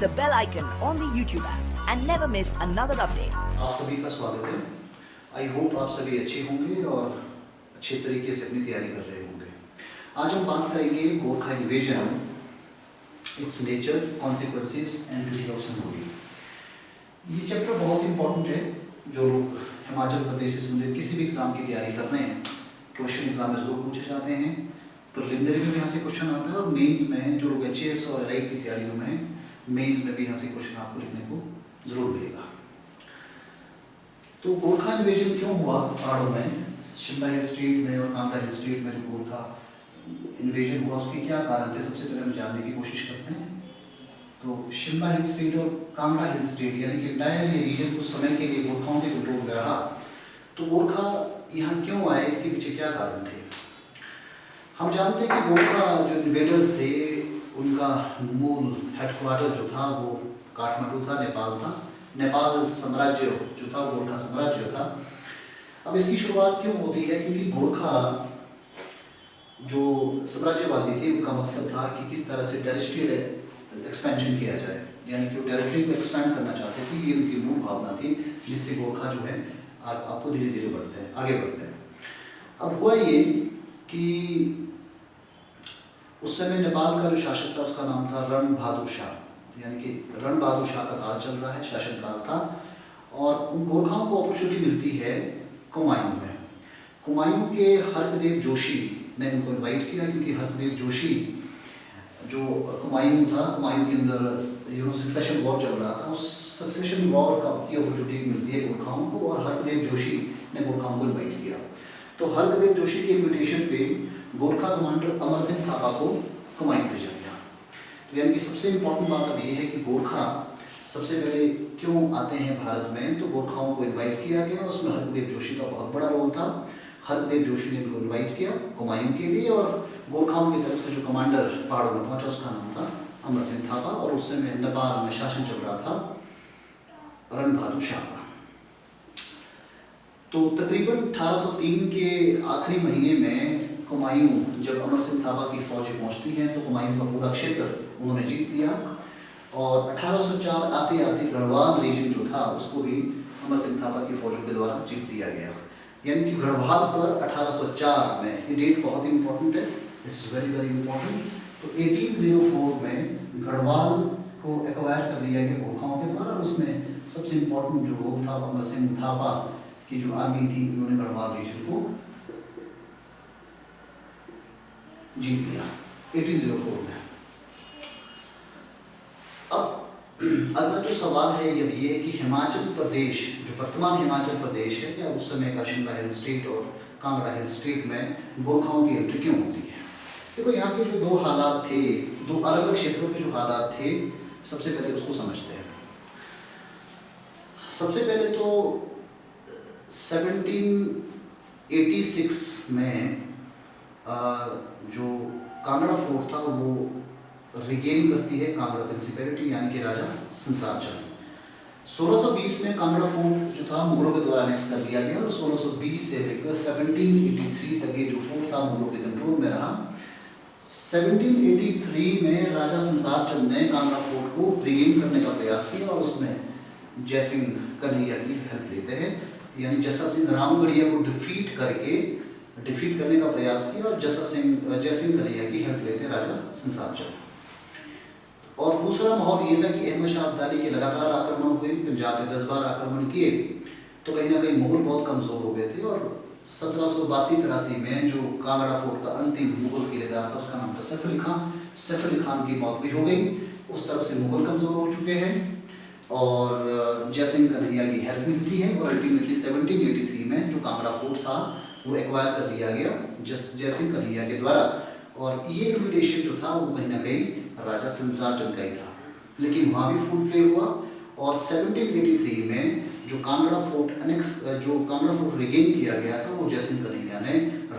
the bell icon on the YouTube app and never miss another update. आप सभी का स्वागत है। आई होप आप सभी अच्छे होंगे और अच्छे तरीके से अपनी तैयारी कर रहे होंगे। आज हम बात करेंगे Gorkha invasion, its nature, consequences and duty of सिंबोली। ये चैप्टर बहुत इंपॉर्टेंट है। जो लोग हिमाचल प्रदेश से संबंधित किसी भी एग्जाम की तैयारी कर रहे हैं, क्वेश्चन एग्जाम में जरूर पूछे जाते हैं, प्रिलिमिनरी में भी यहाँ से क्वेश्चन आता है और मेंस में जो लोग एचएएस और एलआईटी की तैयारियों में हैं, मेंस में भी यहाँ से क्वेश्चन आपको लिखने को जरूर मिलेगा। तो गोरखा इन्वेजन क्यों हुआ पहाड़ों में, शिमला हिल स्टेट में और कांगड़ा हिल स्टेट में जो गोरखा इन्वेजन हुआ उसके क्या कारण थे, सबसे पहले हम जानने की कोशिश करते हैं। तो शिमला हिल स्टेट और कांगड़ा हिल स्टेट यानी कि इंटायर ये रीजन कुछ समय के लिए गोरखाओं के कंट्रोल में रहा। तो गोरखा यहाँ क्यों आए, इसके पीछे क्या कारण थे। हम जानते हैं कि गोरखा जो इन्वेडर्स थे उनका मूल हेडक्वार्टर जो था वो काठमांडू था, नेपाल था। नेपाल साम्राज्य जो था गोरखा साम्राज्य था। अब इसकी शुरुआत क्यों होती है, क्योंकि गोरखा जो साम्राज्यवादी थे उनका मकसद था कि किस तरह से टेरिटरियल एक्सपेंशन किया जाए, यानी कि वो टेरिटरी को एक्सपेंड करना चाहते थे। ये उनकी मूल भावना थी जिससे गोरखा जो है आपको धीरे धीरे आगे बढ़ते हैं। अब हुआ ये कि उस समय नेपाल का जो शासक था उसका नाम था रणबहादुर शाह, यानी कि रणबहादुर शाह का काल चल रहा है, शासन काल था। और उन गोरखाओं को अपॉर्चुनिटी मिलती है कुमायूं में। कुमायूं के हरकदेव जोशी ने उनको इनवाइट किया, क्योंकि हरकदेव जोशी जो कुमायूं था, कुमायूं के अंदर सक्सेशन वॉर चल रहा था, उस सक्सेशन वॉर की अपॉर्चुनिटी मिलती है गोरखाओं को और हरकदेव जोशी ने गोरखाओं को इन्वाइट किया। तो हरकदेव जोशी के इन्विटेशन पे गोरखा कमांडर अमर सिंह थापा को कुमायूं भेजा गया। तो यानी कि सबसे इम्पोर्टेंट बात अब ये है कि गोरखा सबसे पहले क्यों आते हैं भारत में, तो गोरखाओं को इनवाइट किया गया। उसमें हरकदेव जोशी का बहुत बड़ा रोल था। हरकदेव जोशी ने इनको इनवाइट किया कुमायूं के लिए और गोरखाओं की तरफ से जो कमांडर पहाड़ों में पहुंचा उसका नाम था अमर सिंह थापा और उस समय नेपाल में शासन चल रहा था रणबहादुर शाह का। तो तकरीबन 1803 के आखिरी महीने में कुमायूं जब अमर सिंह थापा की फौजें पहुंचती हैं तो कुमायूं का पूरा क्षेत्र उन्होंने जीत लिया और 1804 आते आते गढ़वाल रीजन जो था उसको भी अमर सिंह थापा की फौजों के द्वारा जीत लिया गया। यानी कि गढ़वाल पर 1804 में, ये डेट बहुत इंपॉर्टेंट है, this is very very important. तो 1804 में गढ़वाल को एक्वायर कर लिया गया गोरखाओं के द्वारा। उसमें सबसे इंपॉर्टेंट जो रोल था अमर सिंह थापा की जो आर्मी थी उन्होंने गढ़वाल रीजन को जीत लिया 1804 में। अब अगला जो सवाल है ये है कि हिमाचल प्रदेश जो वर्तमान हिमाचल प्रदेश है, या उस समय का शिमला हिल स्टेट और कांगड़ा हिल स्टेट में गोरखाओं की एंट्री क्यों होती है। देखो यहाँ के जो दो हालात थे, दो अलग अलग क्षेत्रों के जो हालात थे, सबसे पहले उसको समझते हैं। सबसे पहले तो 1786 में जो कांगड़ा फोर्ट था वो रिगेन करती है कांगड़ा प्रिंसिपैलिटी, यानी कि राजा संसार चंद। 1620 में कांगड़ा फोर्ट जो था मुगलों के द्वारा एनेक्स कर लिया गया और 1620 से लेकर 1783 तक ये जो फोर्ट था मुगलों के कंट्रोल में रहा। 1783 में राजा संसार चंद ने कांगड़ा फोर्ट को रिगेन करने का प्रयास किया और उसमें जयसिंह कन्हैया की हेल्प लेते हैं, यानी जस्सा सिंह रामगढ़िया को डिफीट करने का प्रयास किया और जयसिंह कन्हैया की हेल्प लेते राजा संसार चंद। और दूसरा माहौल ये था कि अहमद शाह अब्दाली के लगातार आक्रमण हुए, पंजाब पे 10 बार आक्रमण किए, तो कहीं ना कहीं मुगल बहुत कमजोर हो गए थे। और 1782-83 में जो कांगड़ा फोर्ट का अंतिम मुगल किलेदार था उसका नाम था सैफ अली खान। सैफ अली खान की मौत भी हो गई, उस तरफ से मुगल कमजोर हो चुके हैं और जयसिंह कन्हैया की हेल्प मिलती है और अल्टीमेटली 1783 में जो कांगड़ा फोर्ट था वो एक्वायर कर लिया गया जयसिंह कन्हैया के द्वारा। और ये इन्विटेशन जो था वो कहीं ना कहीं राजा संसार चंद का ही था, लेकिन वहाँ भी फुल प्ले हुआ। और 1783 में जो कांगड़ा फोर्ट रिगेन किया गया था वो जयसिंह कन्हैया ने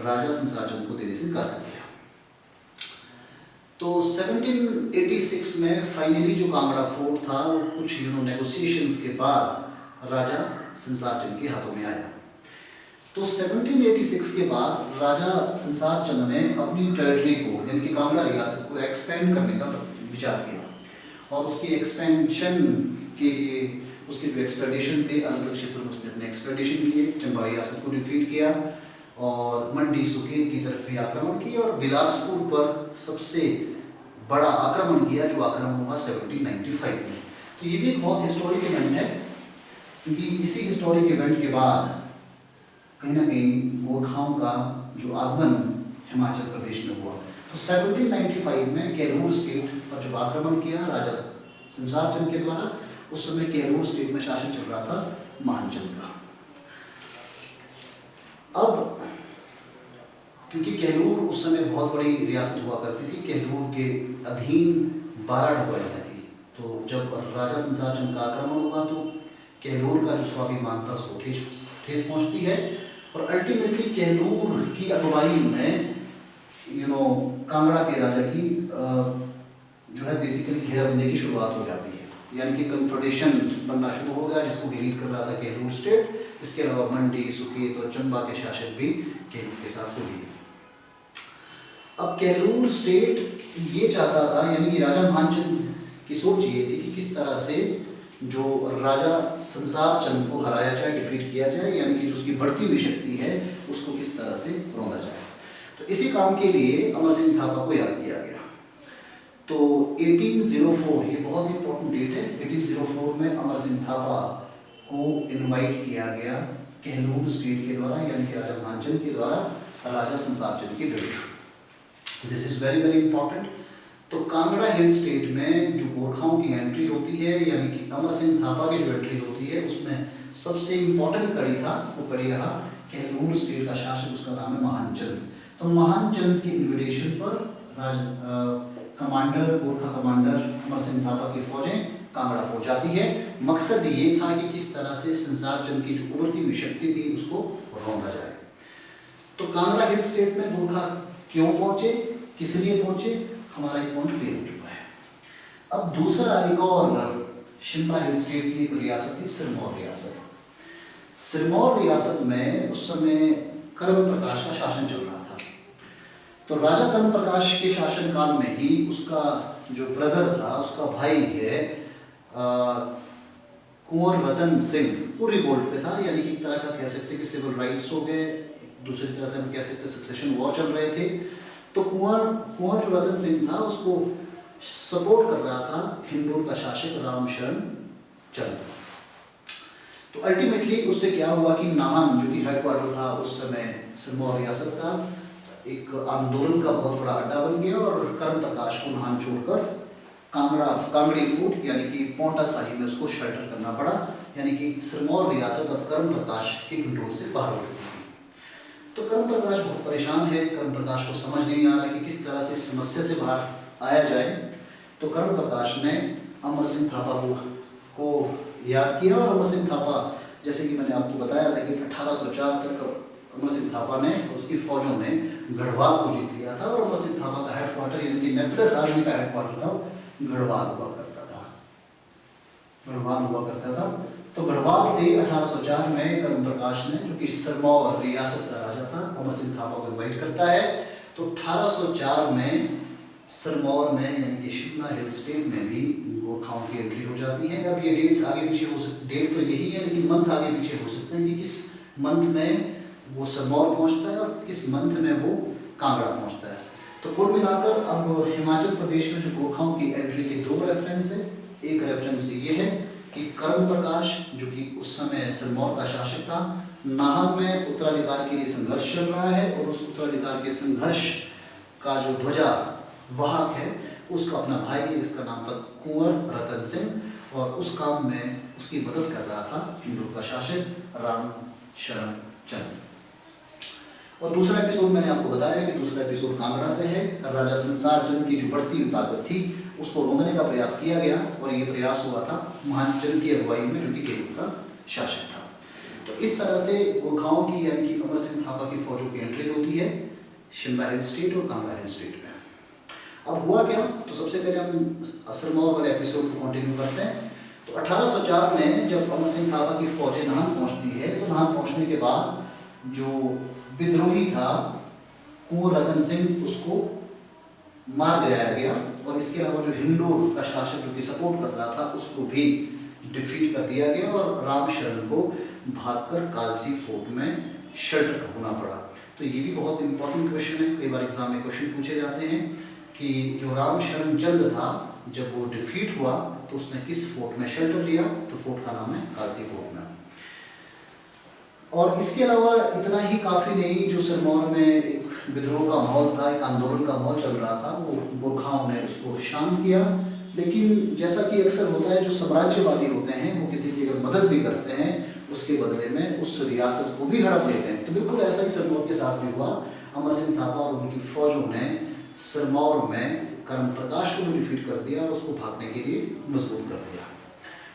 राजा संसार चंद को देने से इनकार कर दिया। तो 1786 में फाइनली जो कांगड़ा फोर्ट था कुछ नेगोशिएशंस के बाद राजा संसार चंद के हाथों में आया। तो 1786 के बाद राजा संसार चंद ने अपनी टेरिटरी को यानी कि कांगड़ा रियासत को एक्सपेंड करने का विचार किया और उसकी एक्सपेंशन के लिए उसके जो एक्सपेडिशन थे अलग अलग क्षेत्रों में उसने अपने एक्सपेडिशन किए, चंबा रियासत को डिफीट किया और मंडी सुकेत की तरफ भी आक्रमण किया और बिलासपुर पर सबसे बड़ा आक्रमण किया जो आक्रमण हुआ 1795 में। तो ये भी एक बहुत हिस्टोरिक इवेंट है क्योंकि इसी हिस्टोरिक इवेंट के बाद कहीं ना कहीं गोरखाओं का जो आगमन हिमाचल प्रदेश में हुआ। तो 1795 में केलूर स्टेट पर जब आक्रमण किया राजा संसार चंद के द्वारा, उस समय केलूर स्टेट में शासन चल रहा था महानचंद का। अब क्योंकि केलूर उस समय बहुत बड़ी रियासत हुआ करती थी, केलूर के अधीन 12 ढुआइयाँ थी। तो जब राजा संसार चंद का आक्रमण हुआ तो केलूर का जो स्वाभिमान था उसको ठेस पहुँचती है और अल्टीमेटली केलूर की अगुवाई में कांगड़ा के राजा की जो है बेसिकली घेराबंदी की शुरुआत हो जाती है, यानी कि कन्फेडरेशन बनना शुरू हो गया जिसको लीड कर रहा था केलूर स्टेट। इसके अलावा मंडी सुकेत और चंबा के शासक भी केलूर के साथ हुए। अब केलूर स्टेट ये चाहता था, यानी कि राजा मानचंद की सोच ये थी कि किस तरह से जो राजा संसार चंद को हराया जाए, डिफीट किया जाए, यानी कि जो उसकी बढ़ती हुई शक्ति है उसको किस तरह से रौंदा जाए। तो इसी काम के लिए अमर सिंह थापा को याद किया गया। तो 1804 ये बहुत इंपॉर्टेंट डेट है। 1804 में अमर सिंह थापा को इनवाइट किया गया केलूर स्टेट के द्वारा, यानी कि राजा मानचंद के द्वारा राजा संसार चंद की भेंट। तो this is very very important. तो कांगड़ा हिल स्टेट में जो गोरखाओं की एंट्री होती है, यानी कि अमर सिंह थापा की जो एंट्री होती है, उसमें सबसे इंपॉर्टेंट कड़ी था वो कड़ी रहा केलूर स्टेट का शासक, उसका नाम है महानचंद। तो महानचंद की इन्विटेशन पर गोरखा कमांडर अमर सिंह थापा की फौजें कांगड़ा पहुंच जाती है। मकसद ये था कि किस तरह से संसार चंद की जो उभरती हुई शक्ति थी उसको रौंदा जाए। तो कांगड़ा हिल स्टेट में गोरखा क्यों पहुंचे, किस लिए पहुंचे, हमारा एक पॉइंट क्लियर हो चुका है। अब दूसरा एक और शिमला हिल स्टेट की एक रियासत थी सिरमौर रियासत। सिरमौर रियासत में उस समय कर्म प्रकाश का शासन चल रहा था। तो राजा कर्म प्रकाश के शासन काल में ही उसका जो ब्रदर था, उसका भाई है कुंवर रतन सिंह, वो रिवोल्ट पे था, यानी कि एक तरह का कह सकते कि सिविल राइट्स हो गए, दूसरी तरह से हम कह सकते सक्सेशन वॉर चल रहे थे। तो कुंवर जो रतन सिंह था उसको सपोर्ट कर रहा था हिंदूर का शासक रामशरण चंद। तो अल्टीमेटली उससे क्या हुआ कि नाहन जो कि हेडक्वार्टर था उस समय सिरमौर रियासत का, एक आंदोलन का बहुत बड़ा अड्डा बन गया और कर्म प्रकाश को नाहन छोड़कर कांगड़ी फूट यानी कि पोंटा साहिब में उसको शेल्टर करना पड़ा, यानी कि सिरमौर रियासत अब कर्म प्रकाश के कंट्रोल से बाहर हो चुकी थी। तो कर्म प्रकाश बहुत परेशान है, कर्म प्रकाश को समझ नहीं आ रहा कि किस तरह से इस समस्या से बाहर आया जाए। तो कर्म प्रकाश ने अमर सिंह थापा को याद किया और अमर सिंह थापा, जैसे कि मैंने आपको बताया था कि 1804 तक अमर सिंह थापा ने उसकी फौजों ने गढ़वाल को जीत लिया था और अमर सिंह थापा का हेडक्वार्टर यानी कि नेत्रस आर्मी का हेडक्वार्टर था गढ़वाल हुआ करता था। तो गढ़वाल से 1804 में कर्म प्रकाश ने, जो कि सिरमौर रियासत का राजा था, अमर सिंह थापा को इनवाइट करता है। तो 1804 में सिरमौर में यानी कि शिमला हिल स्टेट में भी गोरखाओं की एंट्री हो जाती है। अब ये डेट्स आगे पीछे हो सकते, डेट तो यही है लेकिन मंथ आगे पीछे हो सकते हैं कि किस मंथ में वो सिरमौर पहुंचता है और किस मंथ में वो कांगड़ा पहुंचता है। तो कुल मिलाकर अब हिमाचल प्रदेश में जो गोरखाओं की एंट्री के दो रेफरेंस है। एक रेफरेंस ये है कि कर्म प्रकाश जो कि उस समय सिरमौर का शासक था, नाहन में उत्तराधिकार के लिए संघर्ष चल रहा है और उस उत्तराधिकार के संघर्ष का जो ध्वजा वाहक है उसका अपना भाई है जिसका नाम था कुंवर रतन सिंह और उस काम में उसकी मदद कर रहा था हिंदू का शासक रामशरण चंद। और दूसरा एपिसोड मैंने आपको बताया कि दूसरा एपिसोड कांगड़ा से है। राजा संसार चंद की जो बढ़ती हुई ताकत थी उसको रोकने का प्रयास किया गया और ये प्रयास हुआ था महानचंद की अगुवाई में जो कि केलूर का शासक था। तो इस तरह से गोरखाओं की यानी कि अमर सिंह थापा की फौजों की एंट्री होती है शिमला हिल स्टेट और कांगड़ा हिल स्टेट में। अब हुआ क्या, तो सबसे पहले हम सिरमौर वाले एपिसोड को कंटिन्यू करते हैं। तो 1804 में जब अमर सिंह थापा की फौजें नाहन पहुंचती है तो नाहन पहुंचने के बाद जो विद्रोही था कुंवर रतन सिंह उसको मार गिराया गया। और इसके अलावा जो हिंडूर का शासक जो कि सपोर्ट कर रहा था उसको भी डिफीट कर दिया गया और रामशरण को भागकर कालसी फोर्ट में शेल्टर होना पड़ा। तो ये भी बहुत इंपॉर्टेंट क्वेश्चन है, कई बार एग्जाम में क्वेश्चन पूछे जाते हैं कि जो रामशरण जल्द था जब वो डिफीट हुआ तो उसने किस फोर्ट में शेल्टर लिया, तो फोर्ट का नाम है कालसी फोर्ट में। और इसके अलावा इतना ही काफ़ी नहीं, जो सिरमौर में एक विद्रोह का माहौल था, एक आंदोलन का माहौल चल रहा था, वो गोरखाओं ने उसको शांत किया। लेकिन जैसा कि अक्सर होता है, जो साम्राज्यवादी होते हैं वो किसी की अगर मदद भी करते हैं उसके बदले में उस रियासत को भी हड़प लेते हैं। तो बिल्कुल ऐसा ही सिरमौर के साथ भी हुआ। अमर सिंह थापा और उनकी फौजों ने सिरमौर में कर्म प्रकाश को भी डिफीट कर दिया और उसको भागने के लिए मजबूर कर दिया।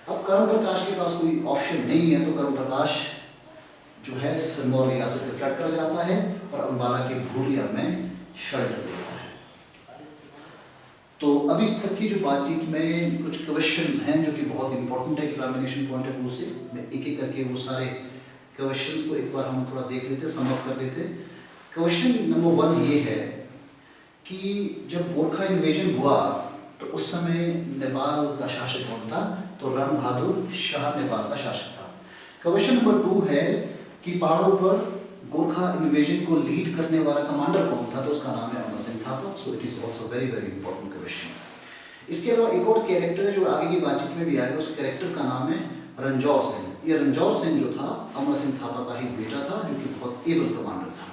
अब कर्म प्रकाश के पास कोई ऑप्शन नहीं है, तो कर्म प्रकाश जो है सिरमौर रियासत से फ्लड कर जाता है और अम्बाला के भूरिया में शेल्टर देता है। तो अभी तक की जो बातचीत में कुछ क्वेश्चंस हैं जो कि बहुत इंपॉर्टेंट है एग्जामिनेशन पॉइंट ऑफ व्यू से। मैं एक एक करके वो सारे क्वेश्चंस को एक बार हम थोड़ा देख लेते, सम अप कर लेते। क्वेश्चन नंबर 1 ये है कि जब गोरखा इन्वेजन हुआ तो उस समय नेपाल का शासक कौन था, तो रण बहादुर शाह नेपाल का शासक था। क्वेश्चन नंबर 2 है कि पहाड़ों पर गोरखा इन्वेजन को लीड करने वाला कमांडर कौन था, तो उसका नाम है Amar Singh Thapa. So it is also very very important question. इसके अलावा एक और कैरेक्टर है जो आगे की बातचीत में भी आएगा, उस कैरेक्टर का नाम है रणजौर सिंह। ये रणजौर सिंह जो था अमर सिंह थापा का ही बेटा था, जो कि बहुत एबल कमांडर था।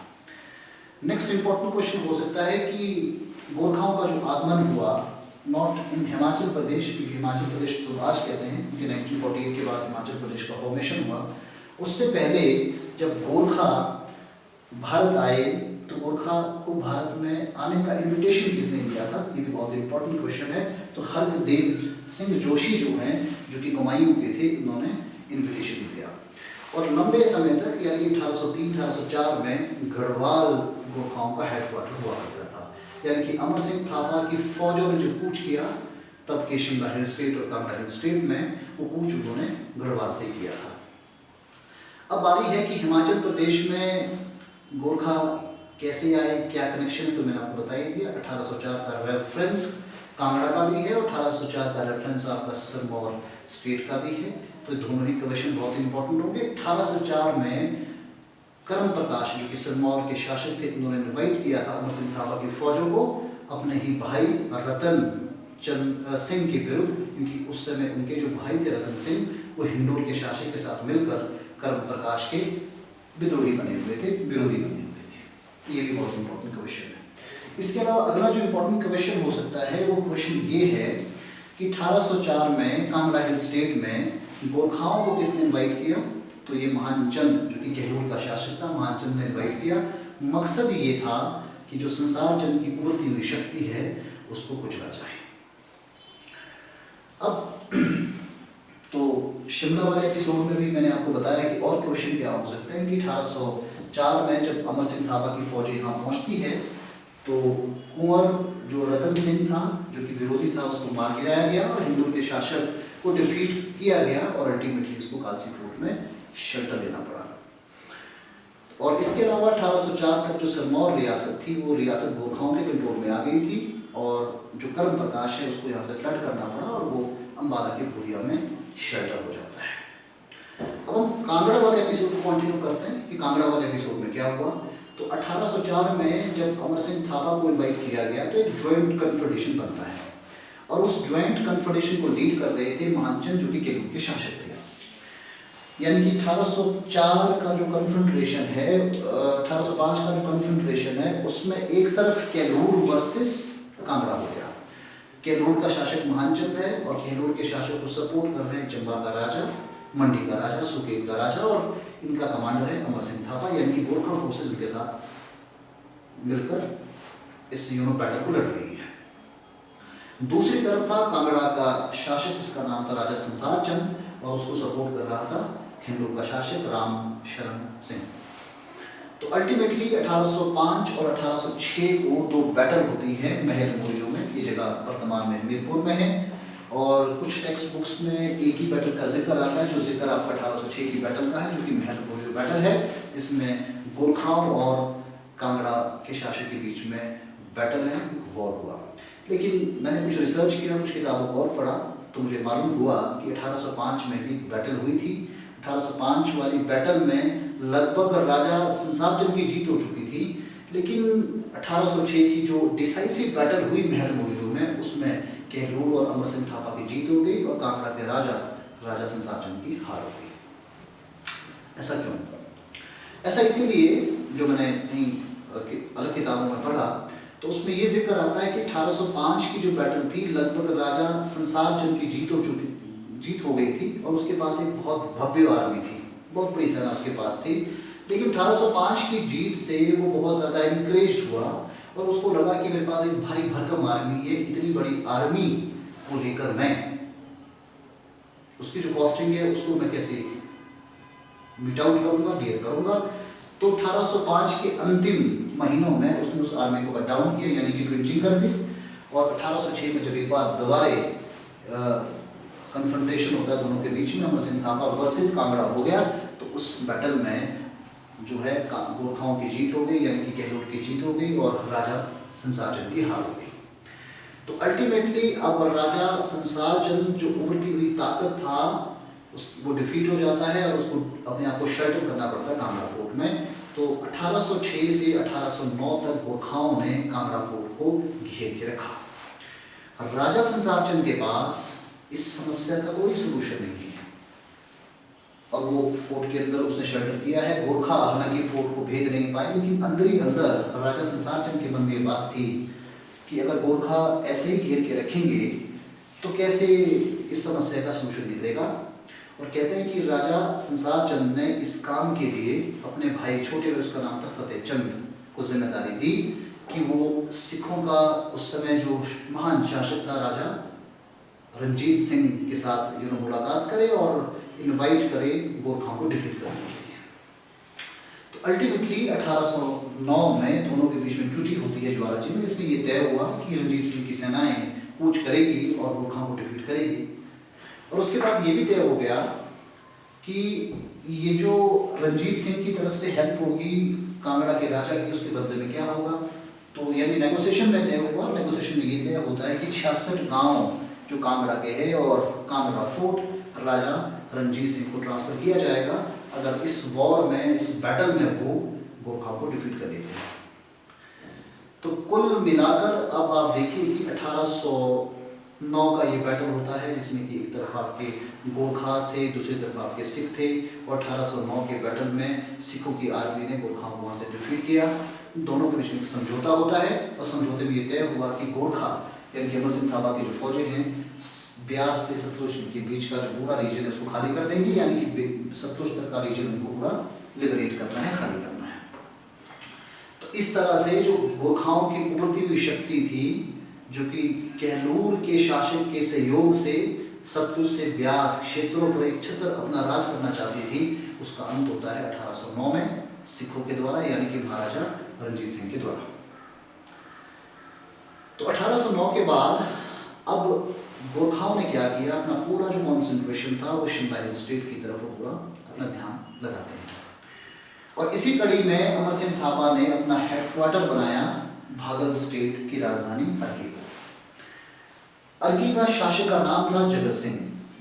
नेक्स्ट इंपॉर्टेंट क्वेश्चन हो सकता है कि गोरखाओं का जो आगमन हुआ नॉट इन हिमाचल प्रदेश, क्योंकि हिमाचल प्रदेश तो आज कहते हैं कि 1948 के बाद हिमाचल प्रदेश का फॉर्मेशन हुआ, उससे पहले जब गोरखा भारत आए तो गोरखा को भारत में आने का इनविटेशन किसने दिया था, ये भी बहुत इंपॉर्टेंट क्वेश्चन है। तो हरदेव सिंह जोशी जो हैं, जो कि कुमायूं के थे, उन्होंने इनविटेशन दिया। और लंबे समय तक यानी कि 1803-1804 में गढ़वाल गोरखाओं का हेडक्वार्टर हुआ करता था। यानी कि अमर सिंह थापा की फौजों ने जो कूच किया तब के शिमला हिल स्टेट और कांगड़ा हिल स्टेट में, वो कूच उन्होंने गढ़वाल से किया था। अब बारी है कि हिमाचल प्रदेश में गोरखा कैसे आए, क्या कनेक्शन है, तो मैंने आपको बता ही दिया। 1804 का रेफरेंस कांगड़ा का भी है और 1804 का रेफरेंस आपका सिरमौर स्टेट का भी है। तो दोनों ही क्वेश्चन बहुत इंपॉर्टेंट होंगे। 1804 में कर्म प्रकाश जो कि सिरमौर के शासक थे, उन्होंने इन्वाइट किया था अमर सिंह थापा की फौजों को अपने ही भाई रतन चंद सिंह के विरुद्ध, क्योंकि उस समय उनके जो भाई थे रतन सिंह, वो हिंडूर के शासक के साथ मिलकर कर्म प्रकाश के विद्रोही बने हुए थे, विरोधी बने हुए थे। ये भी बहुत इंपॉर्टेंट क्वेश्चन है। इसके अलावा अगला जो इंपॉर्टेंट क्वेश्चन हो सकता है वो क्वेश्चन ये है कि 1804 में कांगड़ा हिल स्टेट में गोरखाओं को किसने इन्वाइट किया, तो ये महानचंद जो कि गहलोर का शासक था, महानचंद ने इन्वाइट किया। मकसद ये था कि जो संसार जन की उभरती हुई शक्ति है उसको कुचला जाए। अब तो शिमला वाले एपिसोड में भी मैंने आपको बताया कि और क्वेश्चन क्या हो सकते हैं कि 1804 में जब अमर सिंह थापा की फौज यहाँ पहुँचती है तो कुंवर जो रतन सिंह था जो कि विरोधी था उसको मार गिराया गया और हिंदू के शासक को डिफीट किया गया और अल्टीमेटली उसको कालसी फोर्ट में शेल्टर लेना पड़ा। और इसके अलावा 1804 तक जो सिरमौर रियासत थी वो रियासत गोरखाओं के कंट्रोल में आ गई थी और जो कर्म प्रकाश है उसको यहाँ से फ्लड करना पड़ा और वो अम्बाला के भूरिया में शेल्टर हो जाता है। अब हम कांगड़ा वाले एपिसोड को कंटिन्यू करते हैं कि कांगड़ा वाले एपिसोड में क्या हुआ। तो 1804 में जब अमर सिंह थापा को इनवाइट किया गया तो एक ज्वाइंट कन्फेडरेशन बनता है और उस ज्वाइंट कन्फेडरेशन को लीड कर रहे थे महानचंद जो कि गहलोर के शासक थे। यानी कि 1804 का जो कन्फेडरेशन है, 1805 का जो कन्फेडरेशन है उसमें एक तरफ गहलोर वर्सेस कांगड़ा हो गया। गहलोर का शासक महानचंद है और गहलोर के शासक को सपोर्ट कर रहे हैं चंबा का राजा, मंडी का राजा, सुकेत का राजा और इनका कमांडर है अमर सिंह थापा। यानी कि गोरखा फोर्सेस उनके साथ मिलकर इस बैटल को लड़ रही है। दूसरी तरफ था कांगड़ा का शासक जिसका नाम था राजा संसार चंद और उसको सपोर्ट कर रहा था हिंदू का शासक राम शरण सिंह। तो अल्टीमेटली 1805 और 1806 को दो बैटल होती है महल मोरियो में। ये जगह वर्तमान में हमीरपुर में है और कुछ टेक्स्ट बुक्स में एक ही बैटल का जिक्र आता है जो जिक्र आपका 1806 की बैटल का है जो कि महल मोरियो बैटल है। इसमें गोरखाओं और कांगड़ा के शासक के बीच में बैटल है, एक वॉर हुआ। लेकिन मैंने कुछ रिसर्च किया, कुछ किताबों को और पढ़ा, तो मुझे मालूम हुआ कि 1805 में भी एक बैटल हुई थी। 1805 वाली बैटल में लगभग राजा संसारचंद की जीत हो चुकी थी, लेकिन 1806 की जो डिसाइसिव बैटल हुई महल मोरियो में, उसमें केहलूर और अमर सिंह थापा की जीत हो गई और कांगड़ा के राजा संसारचंद की हार हो गई। ऐसा क्यों? ऐसा इसीलिए, जो मैंने कहीं अलग किताबों में पढ़ा तो उसमें ये जिक्र आता है कि 1805 की जो बैटल थी, लगभग राजा संसारचंद की जीत हो गई थी और उसके पास एक बहुत भव्य आर्मी थी, बहुत बड़ी सेना उसके पास थी। लेकिन 1805 की जीत से वो बहुत ज़्यादा इनकरेज्ड हुआ और उसको लगा कि मेरे पास एक भारी भरकम आर्मी है, इतनी बड़ी आर्मी को लेकर मैं उसकी जो कॉस्टिंग है उसको मैं कैसे मीट आउट करूँगा, बियर करूँगा। तो 1805 के अंतिम महीनों में उसने उस आर्मी को कट डाउन किया, यानी कि ट्रिंचिंग कर दी। और 1806 में जब एक बार दोबारे कन्फ्रंटेशन होता है दोनों के बीच में, अमर सिंह थापा वर्सेस कांगड़ा हो गया, तो उस बैटल में जो है गोरखाओं की जीत हो गई, यानी कि केहलूर की जीत हो गई और राजा संसारचंद की हार हो गई। तो अल्टीमेटली अब राजा संसारचंद जो उभरती हुई ताकत था वो डिफीट हो जाता है और उसको अपने आप को शेल्टर करना पड़ता है कांगड़ा फोर्ट में। तो 1806 से 1809 तक गोरखाओं ने कांगड़ा फोर्ट को घेर के रखा। राजा संसारचंद के पास इस समस्या का कोई सोल्यूशन नहीं है और वो फोर्ट के अंदर उसने शेल्टर किया है। गोरखा हालांकि फोर्ट को भेद नहीं पाए, लेकिन अंदर ही अंदर राजा संसारचंद के मन में ये बात थी कि अगर गोरखा ऐसे ही घेर के रखेंगे तो कैसे इस समस्या का सोल्यूशन निकलेगा। और कहते हैं कि राजा संसारचंद ने इस काम के लिए अपने भाई, छोटे में उसका नाम था फतेह चंद, को जिम्मेदारी दी कि वो सिखों का उस समय जो महान शासक था राजा रणजीत सिंह के साथ मुलाकात करे और इनवाइट करे गोरखाओं को डिफीट करने के लिए। तो अल्टीमेटली 1809 में दोनों के बीच में ट्रीटी होती है ज्वालाजी में, जिसमें ये तय हुआ कि रणजीत सिंह की सेनाएं कूच करेगी और गोरखाओं को डिफीट करेगी। और उसके बाद ये भी तय हो गया कि ये जो रणजीत सिंह की तरफ से हेल्प होगी कांगड़ा के राजा की, उसके बदले में क्या होगा। तो यानी नेगोशिएशन में तय हुआ। नेगोशिएशन में ये तय होता है कि 66 गांव जो कांगड़ा के हैं और कांगड़ा फोर्ट राजा रणजीत सिंह को ट्रांसफर किया जाएगा अगर इस वॉर में, इस बैटल में वो गोरखाओं को डिफीट कर लेते हैं। तो कुल मिलाकर अब आप देखिए कि 1809 का ये बैटल होता है, जिसमें कि एक तरफ आपके गोरखास थे, दूसरी तरफ आपके सिख थे। और 1809 के बैटल में सिखों की आर्मी ने गोरखाओं को वहाँ से डिफीट किया। दोनों के बीच में एक समझौता होता है और समझौते में ये तय हुआ कि गोरखा यानी कि अमर सिंह थापा की जो फौजें हैं ब्यास से सतलुज के बीच का जो पूरा रीजन है उसको खाली कर देंगे, यानी कि सतलुज तक का रीजन उनको पूरा लिबरेट करना है, खाली करना है। तो इस तरह से जो गोरखाओं की उभरती हुई शक्ति थी, जो कि केहलूर के शासक के सहयोग से सतलुज से ब्यास क्षेत्रों पर एक छत्र अपना राज करना चाहती थी, उसका अंत होता है 1809 में सिखों के द्वारा, यानी कि महाराजा रणजीत सिंह के द्वारा। तो 1809 के बाद अब गोरखाओं ने क्या किया, अपना पूरा जो कॉन्सेंट्रेशन था वो शिमला हिल स्टेट की तरफ वो पूरा अपना ध्यान लगाते हैं। और इसी कड़ी में अमर सिंह थापा ने अपना हेडक्वार्टर बनाया भागल स्टेट की राजधानी अर्की को। अर्की का शासक का नाम था जगत सिंह।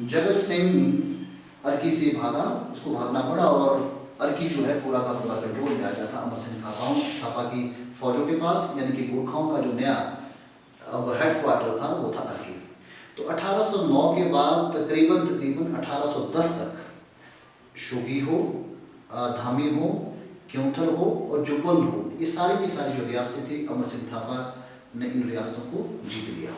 जगत सिंह अर्की से भागा, उसको भागना पड़ा और अर्की जो है पूरा का पूरा कंट्रोल में आ गया था अमर सिंह थापा की फौजों के पास, यानी कि गोरखाओं का जो नया अब हेडक्वार्टर था वो था अर्की। तो 1809 के बाद तकरीबन 1810 तक शोगी हो, धामी हो, क्योंथर हो और जुब्बल हो, ये सारी की सारी जो रियासतें थी अमर सिंह थापा ने इन रियासतों को जीत लिया।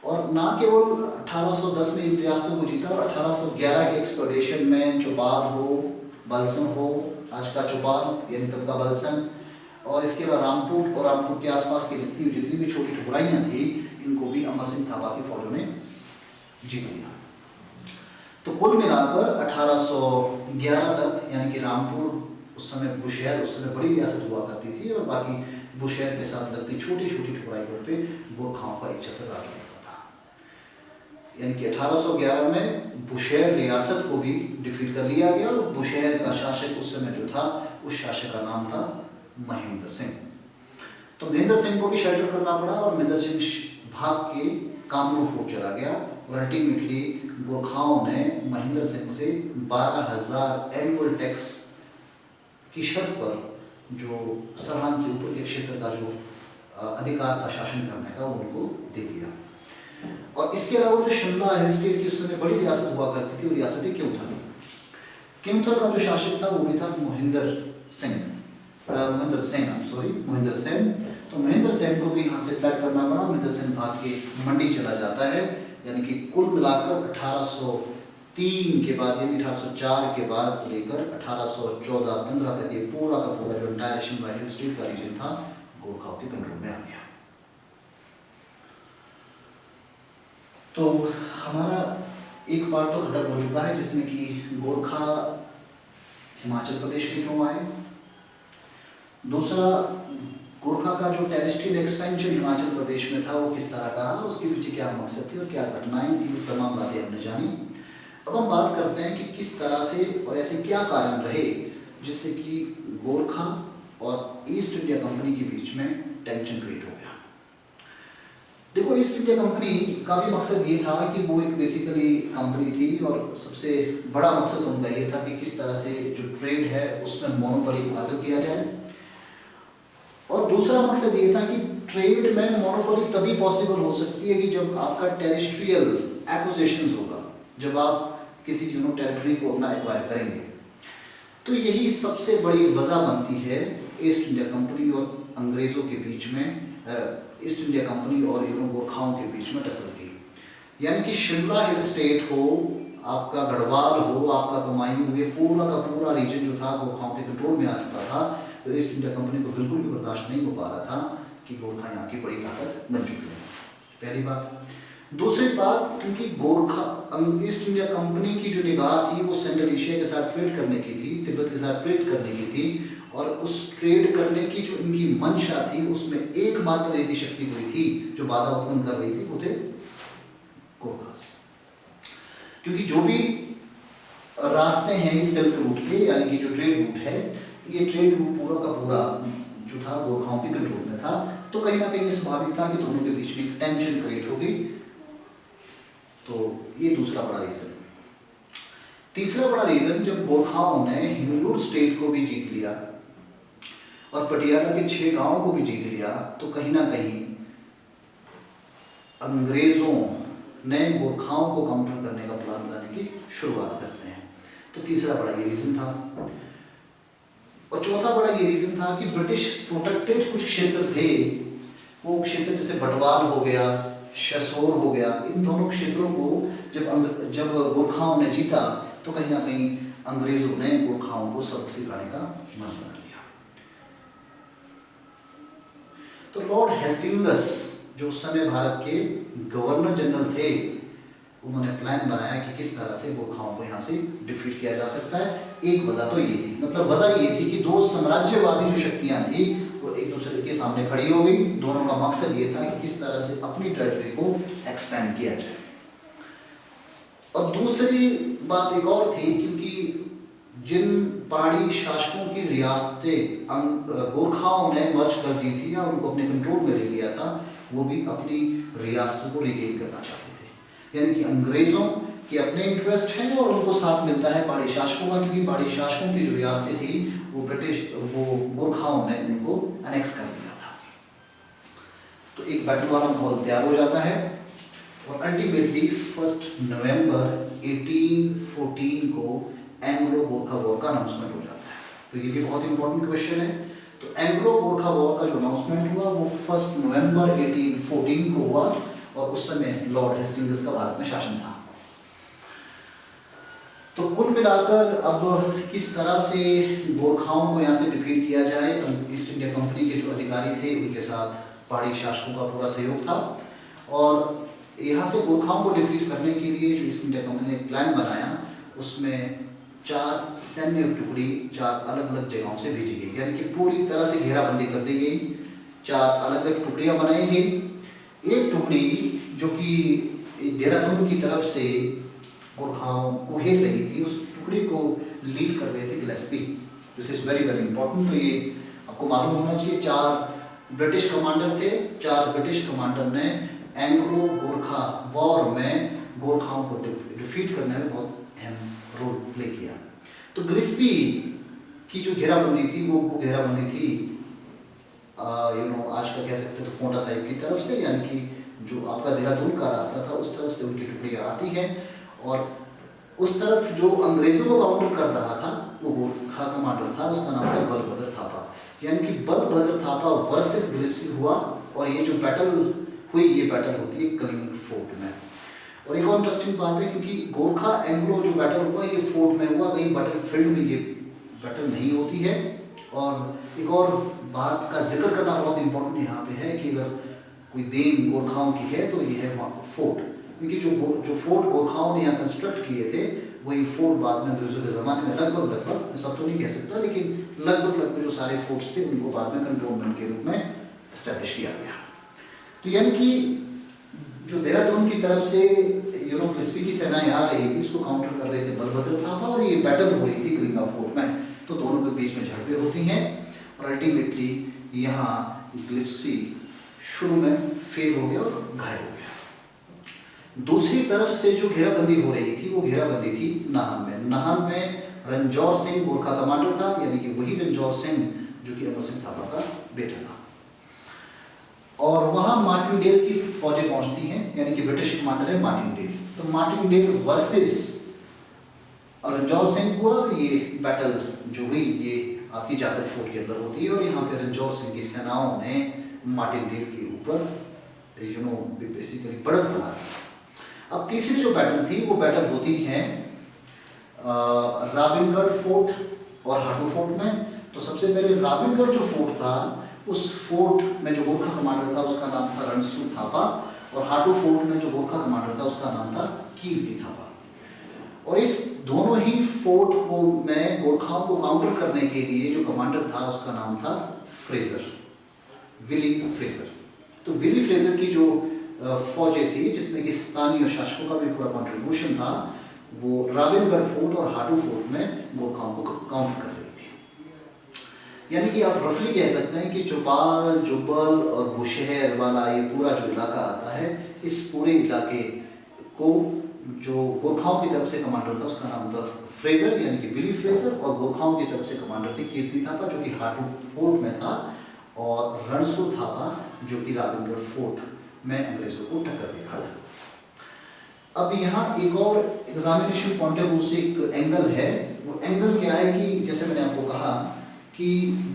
और ना केवल 1810 में इन रियासतों को जीता, और 1811 के एक्सप्लोरेशन में चौपाल हो, बलसन हो, आज का चौपाल यानी तब का बलसन, और इसके अलावा रामपुर और रामपुर के आसपास की जितनी भी छोटी ठुकराइयाँ थी, इनको भी अमर सिंह थापा की फौजों ने जीत लिया। तो कुल मिलाकर 1811 तक, यानी कि रामपुर उस समय बुशहर उस समय बड़ी रियासत हुआ करती थी और बाकी बुशहर के साथ लगती छोटी छोटी ठुकराइयों पे गोरखाओं का एक छत्र राज होता था। यानी कि 1811 में बुशहर रियासत को भी डिफीट कर लिया गया और बुशहर का शासक उस समय जो था, उस शासक का नाम था महेंद्र सिंह। तो महेंद्र सिंह को भी शेल्टर करना पड़ा और महेंद्र सिंह भाग के कामरू फोर्ट चला गया और अल्टीमेटली गोरखाओं ने महेंद्र सिंह से 12,000 एनुअल टैक्स की शर्त पर जो सरहद से ऊपर के क्षेत्र का जो अधिकार था शासन करने का, वो उनको दे दिया। और इसके अलावा जो शिमला हिल स्टेट की उस समय बड़ी रियासत हुआ करती थी, वो रियासत ही क्योंथर। क्योंथर का जो शासक था वो भी था मोहिंदर सेन। तो महेंद्र सेन को भी यहाँ से फ्लैट करना पड़ा। महेंद्र सेन भाग के मंडी चला जाता है, यानी कि कुल मिलाकर 1803 के बाद यानी 1804 के बाद से लेकर 1814-15 तक ये पूरा का पूरा जो एंटायर शिमला हिल स्टेट का रीजन था गोरखाओं के कंट्रोल में आ गया। तो हमारा एक पार्ट तो खत्म हो चुका है जिसमें कि गोरखा हिमाचल प्रदेश में क्यों आए, दूसरा गोरखा का जो टेरिस्ट्रियल एक्सपेंशन हिमाचल प्रदेश में था वो किस तरह का रहा, उसके पीछे क्या मकसद थे और क्या घटनाएं थी, वो तमाम बातें हमने जानी। अब हम बात करते हैं कि किस तरह से और ऐसे क्या कारण रहे जिससे कि गोरखा और ईस्ट इंडिया कंपनी के बीच में टेंशन क्रिएट हो गया। देखो, ईस्ट इंडिया कंपनी का भी मकसद ये था कि वो एक बेसिकली कंपनी थी और सबसे बड़ा मकसद उनका ये था कि किस तरह से जो ट्रेड है उसमें मोनोपोली हासिल किया जाए, और दूसरा मकसद ये था कि ट्रेड में मोनोपोली तभी पॉसिबल हो सकती है कि जब आपका टेरिस्ट्रियल एक्विजिशंस होगा, जब आप किसी टेरिटरी को अपना एक्वायर करेंगे। तो यही सबसे बड़ी वजह बनती है ईस्ट इंडिया कंपनी और अंग्रेज़ों के बीच में, ईस्ट इंडिया कंपनी और गोरखाओं के बीच में टसल की। यानी कि शिमला हिल स्टेट हो, आपका गढ़वाल हो, आपका कुमायूं, ये पूरा का पूरा रीजन जो था गोरखाओं के कंट्रोल में आ चुका था। तो ईस्ट इंडिया कंपनी को बिल्कुल भी बर्दाश्त नहीं हो पा रहा था कि गोरखा यहाँ की बड़ी ताकत बन चुकी है, पहली बात। दूसरी बात, क्योंकि गोरखा ईस्ट इंडिया कंपनी की जो निगाह थी वो सेंट्रल एशिया के साथ ट्रेड करने की थी, तिब्बत के साथ ट्रेड करने की थी, और उस ट्रेड करने की जो इनकी मंशा थी उसमें एकमात्र यदि शक्ति कोई थी जो बाधा उत्पन्न कर रही थी वो थे गोरखास। क्योंकि जो भी रास्ते हैं इस सिल्क रूट के, यानी कि जो ट्रेड रूट है, ये ट्रेड रूट पूरा का पूरा जो था गोरखाओं के कंट्रोल में था। तो कहीं ना कहीं स्वाभाविक था कि दोनों के बीच में टेंशन क्रिएट होगी। तो ये दूसरा बड़ा रीजन। तीसरा बड़ा रीजन, जब गोरखाओं ने हिंदू स्टेट को भी जीत लिया और पटियाला के 6 गांवों को भी जीत लिया, तो कहीं ना कहीं अंग्रेजों ने गोरखाओं को काउंटर करने का प्लान बनाने की शुरुआत करते हैं। तो तीसरा बड़ा ये रीजन था। और चौथा बड़ा ये रीजन था कि ब्रिटिश प्रोटेक्टेड कुछ क्षेत्र थे, वो क्षेत्र जैसे बटवाल हो गया, शसोर हो गया, इन दोनों क्षेत्रों को जब गोरखाओं ने जीता तो कहीं ना कहीं अंग्रेजों ने गोरखाओं को सबक सिखाने का मन बना लिया। तो लॉर्ड हेस्टिंगस जो उस समय भारत के गवर्नर जनरल थे, उन्होंने प्लान बनाया कि किस तरह से गोरखाओं को यहाँ से डिफीट किया जा सकता है। एक वजह तो ये थी, मतलब वजह ये थी कि दो साम्राज्यवादी जो शक्तियां थी वो एक दूसरे के सामने खड़ी हो गई। दोनों का मकसद ये था कि किस तरह से अपनी टेरिटरी को एक्सपेंड किया जाए। और दूसरी बात एक और थी, क्योंकि जिन पहाड़ी शासकों की रियासतें गोरखाओं ने मर्ज कर दी थी या उनको अपने कंट्रोल में ले लिया था, वो भी अपनी रियासतों को रिगेन करना चाहते थे। यानी कि अंग्रेजों के अपने इंटरेस्ट हैं और उनको साथ मिलता है पहाड़ी शासकों का, क्योंकि पहाड़ी शासकों की जो रियासतें थी वो गोरखाओं ने उनको एनेक्स कर दिया था। तो एक बैटल वाला माहौल तैयार हो जाता है और अल्टीमेटली 1 नवंबर 1814 को एंग्लो गोरखा वॉर का अनाउंसमेंट हो जाता है। तो ये भी बहुत इंपॉर्टेंट क्वेश्चन है। तो एंग्लो गोरखा वॉर का जो अनाउंसमेंट हुआ वो 1 नवंबर 1814 को हुआ और उस समय लॉर्ड हेस्टिंग्स का भारत में शासन था। तो कुल मिलाकर अब किस तरह से गोरखाओं को यहाँ से डिफीट किया जाए, ईस्ट इंडिया कंपनी के जो अधिकारी थे उनके साथ पहाड़ी शासकों का पूरा सहयोग था और यहाँ से गोरखाओं को डिफीट करने के लिए जो ईस्ट इंडिया कंपनी ने प्लान बनाया उसमें 4 सैन्य टुकड़ी 4 अलग अलग जगहों से भेजी गई, यानी कि पूरी तरह से घेराबंदी कर दी गई। 4 अलग अलग टुकड़ियाँ बनाई गई। एक टुकड़ी जो कि देहरादून की तरफ से गोरखाओं को घेर रही थी, उस टुकड़ी को लीड कर रहे थे Gillespie. This is very very important. तो ये आपको मालूम होना चाहिए। 4 ब्रिटिश कमांडर थे। 4 ब्रिटिश कमांडर ने एंग्लो गोरखा वॉर में गोरखाओं को डिफीट करने में बहुत अहम रोल प्ले किया। तो गिलेस्पी की जो घेराबंदी थी वो घेराबंदी थी आज का कह सकते तो पोंटा साहिब की तरफ से, यानी कि जो आपका देहरादून का रास्ता था उस तरफ से उनकी टुकड़ियाँ आती हैं और उस तरफ जो अंग्रेजों को काउंटर कर रहा था वो गोरखा कमांडर था, उसका नाम था बलभद्र थापा। यानी कि बलभद्र थापा वर्सेस गिलेस्पी हुआ और ये जो बैटल हुई ये बैटल होती है कलिंग फोर्ट में। और एक और इंटरेस्टिंग बात है क्योंकि गोरखा एंग्लो जो बैटल हुआ ये फोर्ट में हुआ, कहीं बैटल फील्ड में ये बैटल नहीं होती है। और एक और बात का जिक्र करना बहुत इंपॉर्टेंट यहाँ पे है कि अगर कोई देन गोरखाओं की है तो ये है फोर्ट, क्योंकि जो फोर्ट गोरखाओं ने यहाँ कंस्ट्रक्ट किए थे वही फोर्ट बाद में अंग्रेजों के ज़माने में लगभग मैं सब तो नहीं कह सकता लेकिन लगभग जो सारे फोर्ट्स थे उनको बाद में कंटोनमेंट के रूप में इस्टेब्लिश किया गया। तो यानी कि जो देहरादून की तरफ से गिलेस्पी की सेनाएं आ रही थी उसको काउंटर कर रहे थे बलभद्र थापा और ये बैटल हो रही थी कलिंगा फोर्ट में। तो दोनों के बीच में झड़पें होती हैं और अल्टीमेटली यहाँ गिलेस्पी शुरू में फेल हो गया और घायल हो गया। दूसरी तरफ से जो घेराबंदी हो रही थी वो घेराबंदी थी नाहन में। नाहन में रणजौर सिंह गोरखा कमांडर था, यानी कि वही रणजौर सिंह जो कि अमर सिंह थापा का बेटा था। और वहाँ मार्टिनडेल की फौजें पहुंचती हैं, यानी कि ब्रिटिश कमांडर है मार्टिनडेल। तो मार्टिनडेल वर्सेस रणजौर सिंह हुआ। ये बैटल जो हुई ये आपकी जादक फोर्ट के अंदर होती है और यहाँ पे रणजौर सिंह की सेनाओं ने मार्टिनडेल के ऊपर बेसिकली बढ़त बना दी। अब तीसरी जो बैटल थी वो बैटल होती है राबिनगढ़ फोर्ट और हाटू फोर्ट में। तो सबसे पहले राबिनगढ़ जो फोर्ट था उस फोर्ट में जो गोरखा कमांडर था उसका नाम था रणसू थापा और हाटू फोर्ट में जो गोरखा कमांडर था उसका नाम था कीर्ति थापा। और इस दोनों ही फोर्ट को में गोरखाओं को काउंटर करने के लिए जो कमांडर था उसका नाम था फ्रेजर, विली फ्रेजर। तो विली फ्रेजर की जो फौजें थी जिसमें कि स्थानीय शासकों का भी पूरा कंट्रीब्यूशन था, वो राबिनगढ़ फोर्ट और हाटू फोर्ट में गोरखाओं को काउंटर कर रही थी। यानी कि आप रफली कह सकते हैं कि चौपाल, जुब्बल और बुशहर वाला ये पूरा जो इलाका आता है, इस पूरे इलाके को जो गोरखाओं की तरफ से कमांडर था उसका नाम था फ्रेजर, यानी कि विली फ्रेजर, और गोरखाओं की तरफ से कमांडर थे कीर्ति थापा जो कि हाटू फोर्ट में था और रणसू थापा जो कि राबिनगढ़ फोर्ट में अंग्रेजों को टक्कर दे रहा था। अब यहाँ एक और एग्जामिनेशन पॉइंट ऑफ व्यू से एक एंगल है। वो एंगल क्या है कि जैसे मैंने आपको कहा कि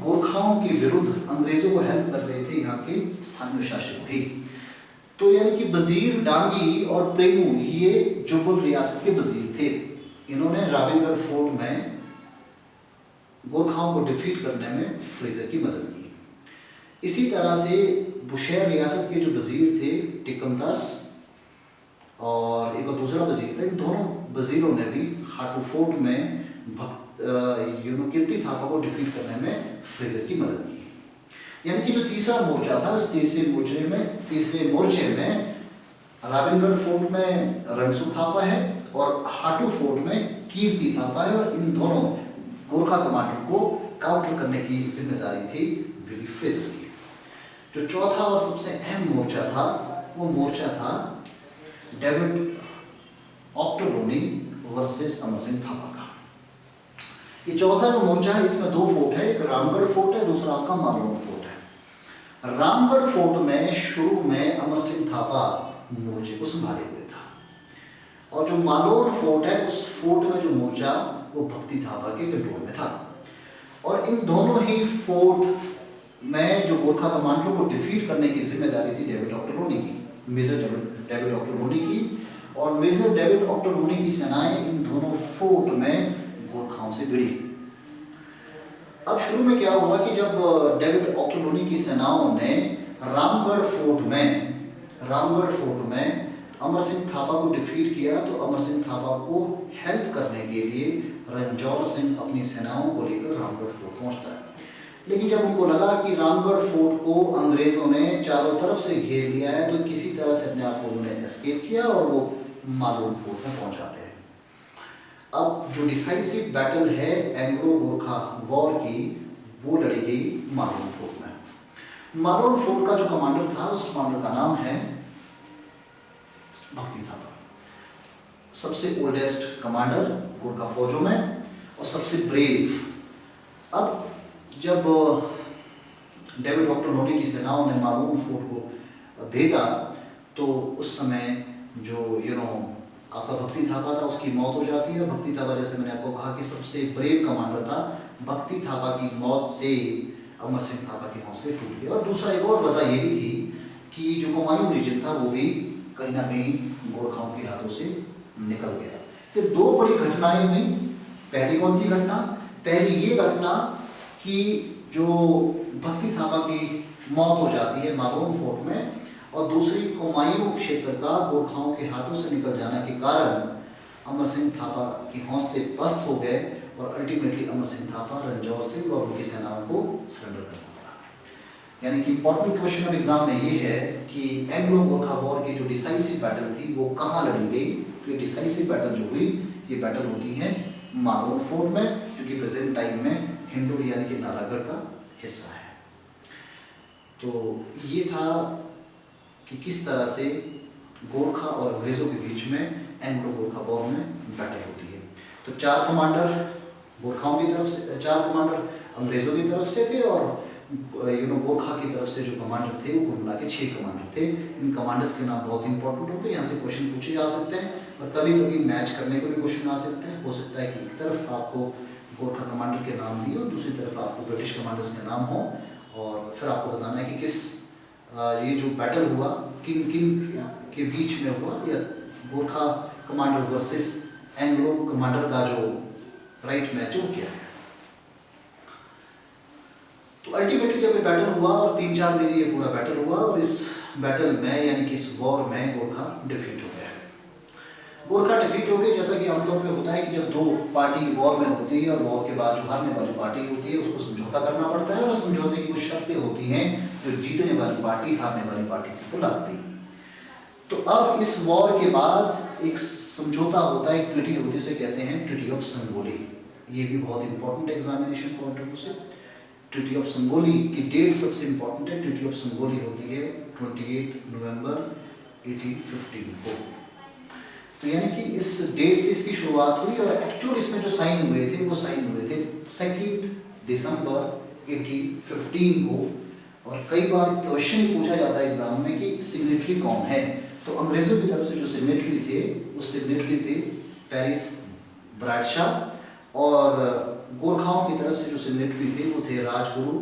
गोरखाओं के विरुद्ध अंग्रेजों को हेल्प कर रहे थे यहाँ के स्थानीय शासक भी। तो यानी कि वजीर डांगी और प्रेमू ये जुब्बल रियासत के वजीर थे। इन्होंने राबिनगढ़ फोर्ट में गोरखाओं को डिफीट करने में फ्रेजर की मदद की। इसी तरह से बुशहर रियासत के जो वजीर थे टिकमदास और एक और दूसरा वजीर था, इन दोनों वजीरों ने भी हाटू फोर्ट में कीर्ति थापा को डिफीट करने में फ्रेजर की मदद की। यानी कि जो तीसरा मोर्चा था उस तीसरे मोर्चे में राबिनगढ़ फोर्ट में रणसू थापा है और हाटू फोर्ट में कीर्ति थापा है और इन दोनों गोरखा कमांडर को काउंटर करने की जिम्मेदारी थी विली फ्रेजर की। जो चौथा और सबसे अहम मोर्चा था वो मोर्चा था डेविड ऑक्टोलोनी वर्सेस अमर सिंह थापा का। ये चौथा जो मोर्चा है इसमें 2 फोर्ट है, एक रामगढ़ फोर्ट है, दूसरा आपका मालौन फोर्ट है। रामगढ़ फोर्ट में शुरू में अमर सिंह थापा मोर्चे को संभाले हुए था और जो मालौन फोर्ट है उस फोर्ट में जो मोर्चा वो भक्ति थापा के कंट्रोल में था। और इन दोनों ही फोर्ट में जो गोरखा कमांडरों को डिफीट करने की जिम्मेदारी थी डेविड ऑक्टोलोनी की, मेजर डेविड ऑक्टोलोनी की। और मेजर डेविड ऑक्टोलोनी की सेनाएं इन दोनों फोर्ट में गोरखाओं से भिड़ी। अब शुरू में क्या हुआ कि जब डेविड ऑक्टोलोनी की सेनाओं ने रामगढ़ फोर्ट में अमर सिंह थापा को डिफीट किया तो अमर सिंह थापा को हेल्प करने के लिए रणजौर सिंह अपनी सेनाओं को लेकर रामगढ़ फोर्ट पहुंचता है। लेकिन जब उनको लगा कि रामगढ़ फोर्ट को अंग्रेजों ने चारों तरफ से घेर लिया है तो किसी तरह से अपने आप को उन्होंने एस्केप किया और वो मालौन फोर्ट में पहुंच जाते हैं। अब जो डिसाइसिव बैटल है एंग्लो गोरखा वॉर की वो लड़ी गई मालौन फोर्ट में। मारोल फोर्ट का जो कमांडर था उस कमांडर का नाम है भक्ति थापा। सबसे ओल्डेस्ट कमांडर गोरखा फौजों में और सबसे ब्रेव। अब जब डेविड ऑक्टोनोटी की सेनाओं ने मारोल फोर्ट को भेजा तो उस समय जो आपका भक्ति थापा था उसकी मौत हो जाती है। भक्ति थापा, जैसे मैंने आपको कहा कि सबसे ब्रेव कमांडर था, भक्ति थापा की मौत से अमर सिंह थापा के हौसले टूट गए। और दूसरा एक और वजह ये भी थी कि जो कुमायूं रीजन था वो भी कहीं ना कहीं गोरखाओं के हाथों से निकल गया। फिर दो बड़ी घटनाएं हुई। पहली कौन सी घटना? पहली ये घटना कि जो भक्ति थापा की मौत हो जाती है मारोल फोर्ट में, और दूसरी कुमायूं क्षेत्र का गोरखाओं के हाथों से निकल जाने के कारण अमर सिंह थापा के हौसले पस्त हो गए और अल्टीमेटली अमर सिंह थापा रणजौर सिंह और उनकी सेनाओं को सरेंडर करना पड़ा। यानी कि इंपॉर्टेंट क्वेश्चन ऑफ एग्जाम में ये है कि एंग्लो गोरखा वॉर की जो डिसाइसिव बैटल थी वो कहाँ लड़ी गई। तो ये डिसाइसिव बैटल जो हुई, ये बैटल होती है मारोल फोर्ट में, जो कि प्रेजेंट टाइम में हिंडोर यानी कि नालागढ़ का हिस्सा है। तो ये था कि किस तरह से गोरखा और अंग्रेजों के बीच में एंग्लो गोरखा वॉर में बैटल होती है। तो 4 कमांडर गोरखाओं की तरफ से, 4 कमांडर अंग्रेजों की तरफ से थे और गोरखा की तरफ से जो कमांडर थे वो कुल मिला के 6 कमांडर थे। इन कमांडर्स के नाम बहुत इंपॉर्टेंट होंगे, यहाँ से क्वेश्चन पूछे जा सकते हैं और कभी कभी मैच करने को भी क्वेश्चन आ सकते हैं। हो सकता है कि एक तरफ आपको गोरखा कमांडर के नाम दिए और दूसरी तरफ आपको ब्रिटिश कमांडर्स के नाम हो, और फिर आपको बताना है कि किस ये जो बैटल हुआ किन किन के बीच में हुआ, या Gorkha commander versus Anglo commander का जो राइट मैच है वो क्या है। तो अल्टीमेटली जब ये बैटल हुआ और 3-4 महीने ये पूरा बैटल हुआ और इस बैटल में यानी कि इस वॉर में गोरखा डिफीट हो गया। गोरखा डिफीट हो गए, जैसा कि आमतौर पे होता है कि जब 2 पार्टी वॉर में होती है और वॉर के बाद जो हारने वाली पार्टी होती है उसको समझौता करना पड़ता है और समझौते की कुछ शर्तें होती हैं जो जीतने वाली पार्टी हारने वाली पार्टी को लाती है। तो अब इस वॉर के बाद एक समझौता होता है, एक ट्रीटी होती है, उसे कहते हैं ट्रीटी ऑफ संगोली। ये भी बहुत important examination point of view से। ट्रीटी ऑफ संगोली की डेट सबसे इंपॉर्टेंट है। ट्रीटी ऑफ संगोली होती है 28 नवंबर 1815 को। तो यानी कि इस डेट से इसकी शुरुआत हुई और एक्चुअल इसमें जो साइन हुए थे वो साइन हुए थे 2 दिसंबर 1815 को। और कई बार क्वेश्चन पूछा जाता है एग्जाम में कि सिग्नेटरी कौन है। तो अंग्रेजों की तरफ से जो सिग्नेटरी थे वो सिग्नेटरी थे पेरिस ब्रैडशाह और गोरखाओं की तरफ से जो सिग्नेटरी थे वो थे राजगुरु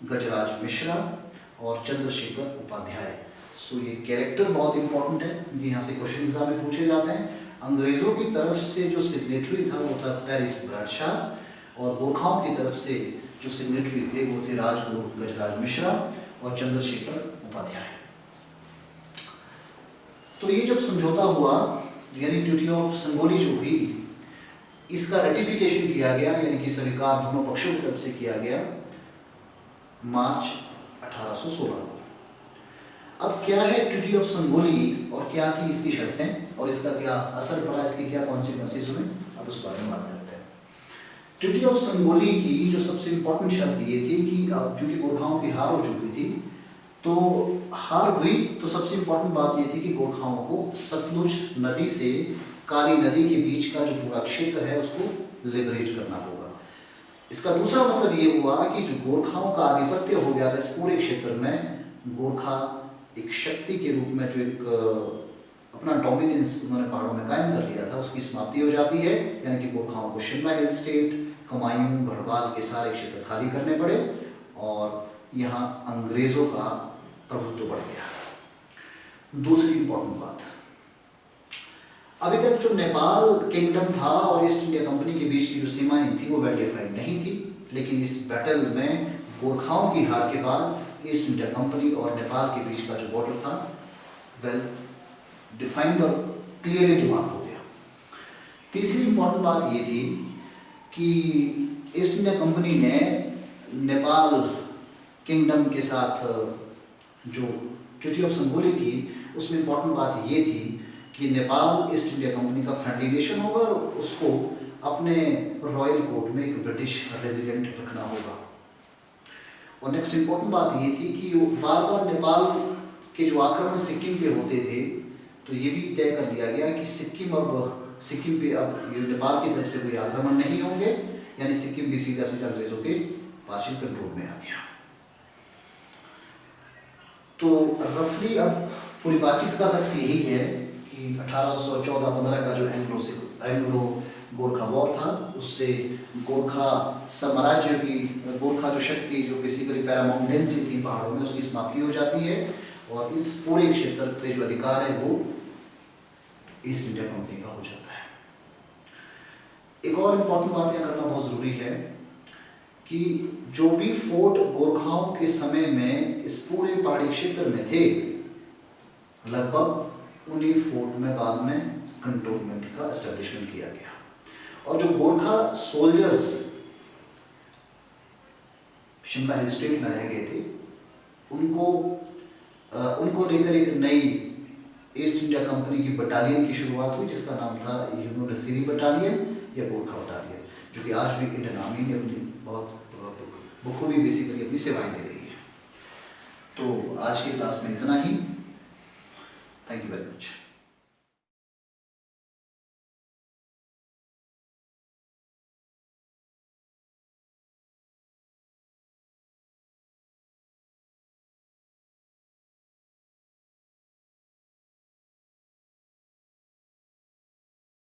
गजराज मिश्रा और चंद्रशेखर उपाध्याय। सो ये कैरेक्टर बहुत इंपॉर्टेंट है, ये यहाँ से क्वेश्चन एग्जाम में पूछे जाते हैं। अंग्रेजों की तरफ से जो सिग्नेटरी था वो था पेरिस ब्रैडशाह और गोरखाओं की तरफ से जो सिग्नेटरी थे वो थे राजगुरु गजराज मिश्रा और चंद्रशेखर उपाध्याय। तो ये जब समझौता हुआ यानी ट्रीटी ऑफ संगोली जो हुई, इसका रेटिफिकेशन किया गया यानी कि स्वीकार दोनों पक्षों की तरफ से किया गया मार्च 1816 को। अब क्या है ट्रीटी ऑफ संगोली और क्या थी इसकी शर्तें और इसका क्या असर पड़ा, इसके क्या कॉन्सिक्वेंसेस हुए, अब उस बारे में बात करते हैं। ट्रीटी ऑफ संगोली की जो सबसे इंपॉर्टेंट शर्त ये थी कि अब क्योंकि गोरखाओं की हार हो चुकी थी, तो हार हुई तो सबसे इंपॉर्टेंट बात ये थी कि गोरखाओं को सतलुज नदी से काली नदी के बीच का जो पूरा क्षेत्र है उसको लिबरेट करना होगा। इसका दूसरा मतलब ये हुआ कि जो गोरखाओं का आधिपत्य हो गया था इस पूरे क्षेत्र में, गोरखा एक शक्ति के रूप में जो एक अपना डोमिनेंस उन्होंने पहाड़ों में कायम कर लिया था उसकी समाप्ति हो जाती है। यानी कि गोरखाओं को शिमला हिल स्टेट, कुमायूं, गढ़वाल के सारे क्षेत्र खाली करने पड़े और यहाँ अंग्रेजों का प्रभुत्व बढ़ गया। दूसरी इंपॉर्टेंट बात, अभी तक जो नेपाल किंगडम था और ईस्ट इंडिया कंपनी के बीच की जो सीमाएं थी वो वेल डिफाइंड नहीं थी, लेकिन इस बैटल में गोरखाओं की हार के बाद ईस्ट इंडिया कंपनी और नेपाल के बीच का जो बॉर्डर था वेल डिफाइंड और क्लियरली डिमार्क हो गया। तीसरी इंपॉर्टेंट बात ये थी कि ईस्ट इंडिया कंपनी ने नेपाल किंगडम के साथ जो ट्रीटी ऑफ संगोली की उसमें इंपॉर्टेंट बात ये थी कि नेपाल ईस्ट इंडिया कंपनी का फ्रेंडली नेशन होगा और उसको अपने रॉयल कोर्ट में एक ब्रिटिश रेजिडेंट रखना होगा। और नेक्स्ट इम्पोर्टेंट बात ये थी कि बार बार नेपाल के जो आक्रमण सिक्किम पे होते थे, तो ये भी तय कर लिया गया कि सिक्किम पे अब ये नेपाल की तरफ से कोई आक्रमण नहीं होंगे, यानी सिक्किम भी सीधा सीधा अंग्रेजों के पार्शियल कंट्रोल में आ गया। तो रफली अब पूरी बातचीत का लक्ष्य यही है कि 1814-15 का जो एंग्लो गोरखा वॉर था, उससे गोरखा साम्राज्य की, गोरखा जो शक्ति जो बेसिकली पैरामाउंटेंसी थी पहाड़ों में, उसकी समाप्ति हो जाती है और इस पूरे क्षेत्र पे जो अधिकार है वो ईस्ट इंडिया कंपनी का हो जाता है। एक और इम्पोर्टेंट बात यह करना बहुत ज़रूरी है कि जो भी फोर्ट गोरखाओं के समय में इस पूरे पहाड़ी क्षेत्र में थे, लगभग उन्हीं फोर्ट में बाद में कंटोनमेंट का एस्टेब्लिशमेंट किया गया। और जो Gorkha soldiers Shimla hill state में रह गए थे, उनको लेकर एक नई ईस्ट इंडिया कंपनी की बटालियन की शुरुआत हुई, जिसका नाम था यूनिवर्सिटी बटालियन या गोरखा बटालियन, जो कि आज भी इंडियन आर्मी में अपनी बहुत बखूबी बेसिकली अपनी सेवाएं दे रही है। तो आज की क्लास में इतना ही। Thank you very much.